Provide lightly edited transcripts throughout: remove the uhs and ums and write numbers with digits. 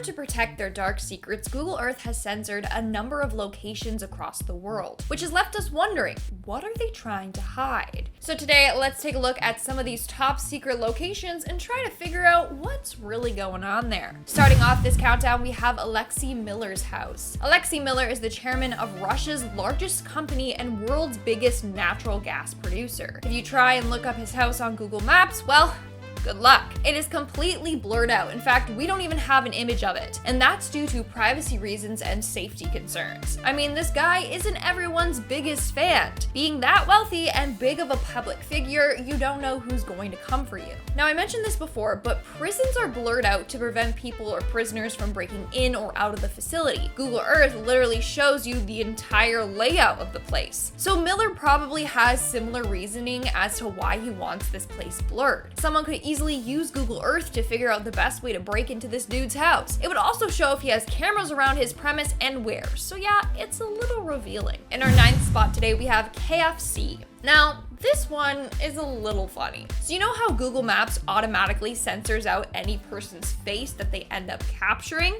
order to protect their dark secrets, Google Earth has censored a number of locations across the world, which has left us wondering, what are they trying to hide? So today, let's take a look at some of these top secret locations and try to figure out what's really going on there. Starting off this countdown, we have Alexey Miller's house. Alexey Miller is the chairman of Russia's largest company and world's biggest natural gas producer. If you try and look up his house on Google Maps, well, good luck. It is completely blurred out. In fact, we don't even have an image of it. And that's due to privacy reasons and safety concerns. I mean, this guy isn't everyone's biggest fan. Being that wealthy and big of a public figure, you don't know who's going to come for you. Now, I mentioned this before, but prisons are blurred out to prevent people or prisoners from breaking in or out of the facility. Google Earth literally shows you the entire layout of the place. So Miller probably has similar reasoning as to why he wants this place blurred. Someone could easily use Google Earth to figure out the best way to break into this dude's house. It would also show if he has cameras around his premise and where. So yeah, it's a little revealing. In our 9th spot today, we have KFC. Now, this one is a little funny. So you know how Google Maps automatically censors out any person's face that they end up capturing?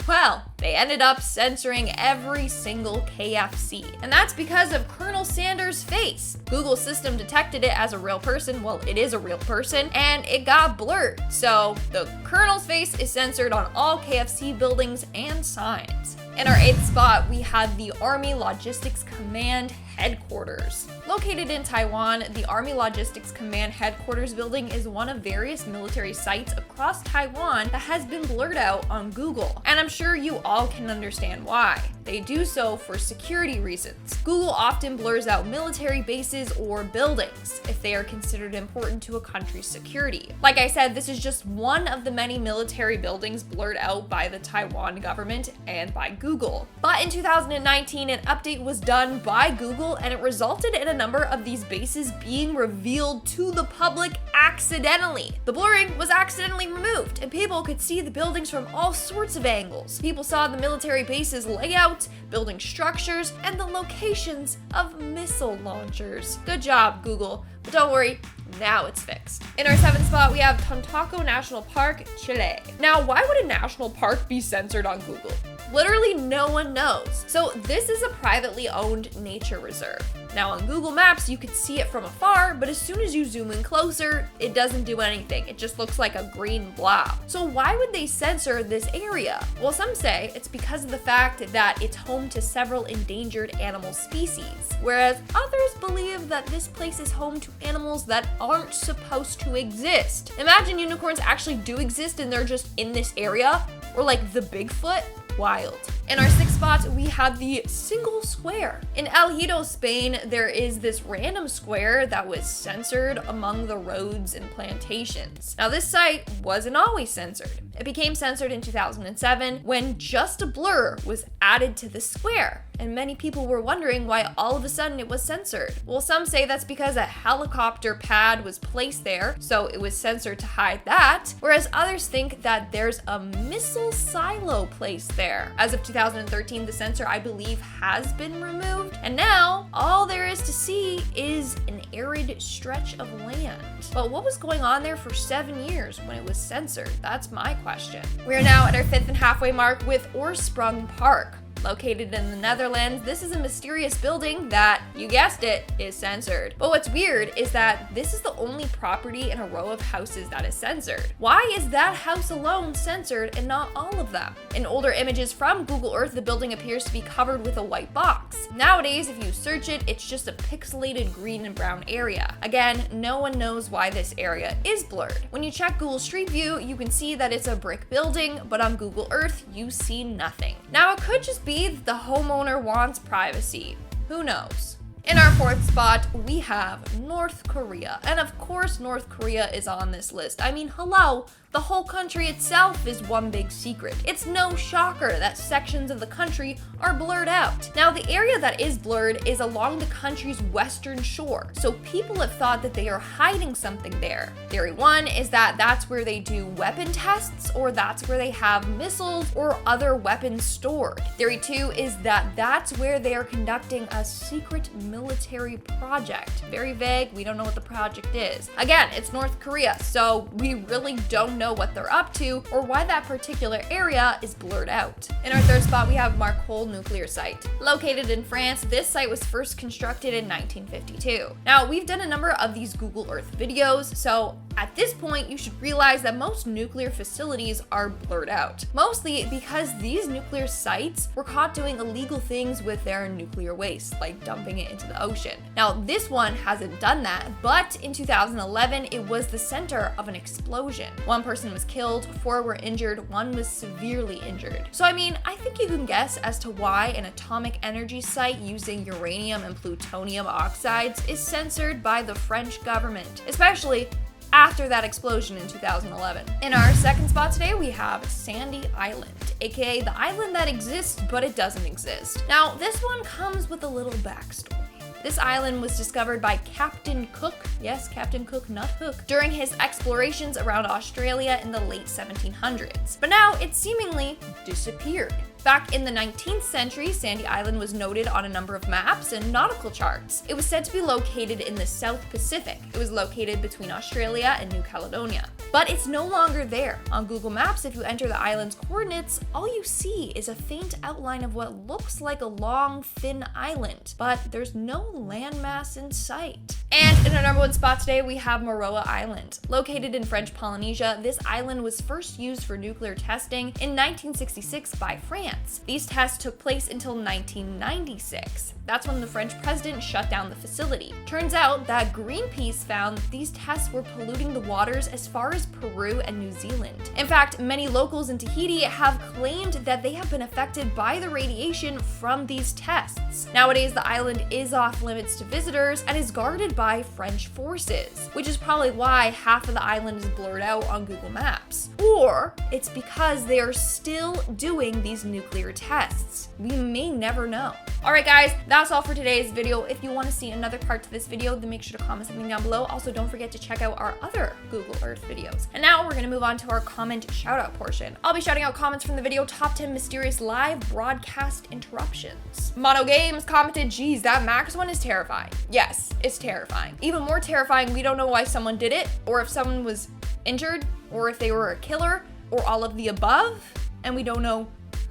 Well, they ended up censoring every single KFC. And that's because of Colonel Sanders' face. Google's system detected it as a real person, well, it is a real person, and it got blurred. So the Colonel's face is censored on all KFC buildings and signs. In our 8th spot, we have the Army Logistics Command Headquarters. Located in Taiwan, the Army Logistics Command Headquarters building is one of various military sites across Taiwan that has been blurred out on Google. And I'm sure you all can understand why. They do so for security reasons. Google often blurs out military bases or buildings if they are considered important to a country's security. Like I said, this is just one of the many military buildings blurred out by the Taiwan government and by Google. But in 2019, an update was done by Google and it resulted in a number of these bases being revealed to the public accidentally. The blurring was accidentally removed and people could see the buildings from all sorts of angles. People saw the military bases layout, building structures, and the locations of missile launchers. Good job, Google. But don't worry, now it's fixed. In our 7th spot, we have Tantauco National Park, Chile. Now, why would a national park be censored on Google? Literally no one knows. So this is a privately owned nature reserve. Now on Google Maps, you could see it from afar, but as soon as you zoom in closer, it doesn't do anything. It just looks like a green blob. So why would they censor this area? Well, some say it's because of the fact that it's home to several endangered animal species, whereas others believe that this place is home to animals that aren't supposed to exist. Imagine unicorns actually do exist and they're just in this area, or like the Bigfoot. Wild. In our 6th spot, we have the single square. In El Hierro, Spain, there is this random square that was censored among the roads and plantations. Now, this site wasn't always censored. It became censored in 2007 when just a blur was added to the square. And many people were wondering why all of a sudden it was censored. Well, some say that's because a helicopter pad was placed there, so it was censored to hide that, whereas others think that there's a missile silo placed there. As of 2013, the censor, I believe, has been removed, and now all there is to see is an arid stretch of land. But what was going on there for 7 years when it was censored? That's my question. We are now at our 5th and halfway mark with Oorsprongpark. Located in the Netherlands, this is a mysterious building that, you guessed it, is censored. But what's weird is that this is the only property in a row of houses that is censored. Why is that house alone censored and not all of them? In older images from Google Earth, the building appears to be covered with a white box. Nowadays, if you search it, it's just a pixelated green and brown area. Again, no one knows why this area is blurred. When you check Google Street View, you can see that it's a brick building, but on Google Earth, you see nothing. Now, it could just be that the homeowner wants privacy. Who knows? In our 4th spot, we have North Korea. And of course, North Korea is on this list. I mean, hello, the whole country itself is one big secret. It's no shocker that sections of the country are blurred out. Now, the area that is blurred is along the country's western shore, so people have thought that they are hiding something there. Theory 1 is that that's where they do weapon tests, or that's where they have missiles or other weapons stored. Theory 2 is that that's where they are conducting a secret military project. Very vague, we don't know what the project is. Again, it's North Korea, so we really don't know know what they're up to or why that particular area is blurred out. In our third spot, we have Marcoule nuclear site. Located in France, this site was first constructed in 1952. Now, we've done a number of these Google Earth videos, so at this point, you should realize that most nuclear facilities are blurred out, mostly because these nuclear sites were caught doing illegal things with their nuclear waste, like dumping it into the ocean. Now, this one hasn't done that, but in 2011, it was the center of an explosion. One person was killed, 4 were injured, 1 was severely injured. So I mean, I think you can guess as to why an atomic energy site using uranium and plutonium oxides is censored by the French government, especially after that explosion in 2011. In our second spot today, we have Sandy Island, aka the island that exists, but it doesn't exist. Now, this one comes with a little backstory. This island was discovered by Captain Cook, yes, Captain Cook, not Hook, during his explorations around Australia in the late 1700s. But now it seemingly disappeared. Back in the 19th century, Sandy Island was noted on a number of maps and nautical charts. It was said to be located in the South Pacific. It was located between Australia and New Caledonia. But it's no longer there. On Google Maps, if you enter the island's coordinates, all you see is a faint outline of what looks like a long, thin island, but there's no landmass in sight. And in our number 1 spot today, we have Mururoa Island. Located in French Polynesia, this island was first used for nuclear testing in 1966 by France. These tests took place until 1996. That's when the French president shut down the facility. Turns out that Greenpeace found these tests were polluting the waters as far as Peru and New Zealand. In fact, many locals in Tahiti have claimed that they have been affected by the radiation from these tests. Nowadays, the island is off limits to visitors and is guarded by French forces, which is probably why half of the island is blurred out on Google Maps. Or it's because they are still doing these nuclear tests. We may never know. Alright guys, that's all for today's video. If you want to see another part to this video, then make sure to comment something down below. Also, don't forget to check out our other Google Earth videos. And now we're going to move on to our comment shoutout portion. I'll be shouting out comments from the video Top 10 Mysterious Live Broadcast Interruptions. Mono Games commented, geez, that Max one is terrifying. Yes, it's terrifying. Even more terrifying, we don't know why someone did it, or if someone was injured, or if they were a killer, or all of the above, and we don't know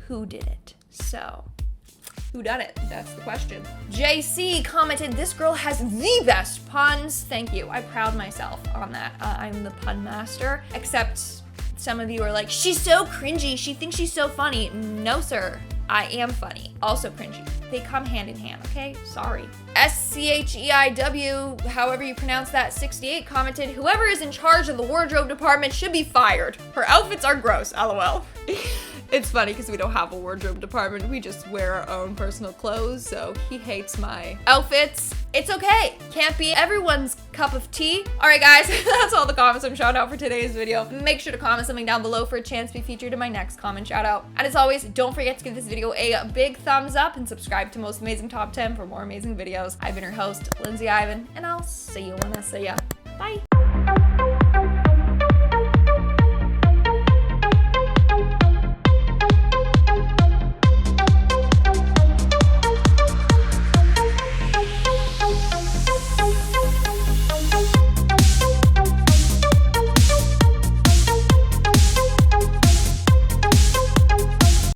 who did it. So, who done it? That's the question. JC commented, this girl has the best puns. Thank you. I proud myself on that. I'm the pun master. Except some of you are like, she's so cringy. She thinks she's so funny. No, sir. I am funny. Also cringy. They come hand in hand, okay? Sorry. SCHEIW, however you pronounce that, 68 commented, whoever is in charge of the wardrobe department should be fired. Her outfits are gross, LOL. It's funny because we don't have a wardrobe department. We just wear our own personal clothes, so he hates my outfits. It's okay. Can't be everyone's cup of tea. All right, guys, that's all the comments I'm shouting out for today's video. Make sure to comment something down below for a chance to be featured in my next comment shout out. And as always, don't forget to give this video a big thumbs up and subscribe to Most Amazing Top 10 for more amazing videos. I've been your host, Lindsay Ivan, and I'll see you when I see ya. Bye.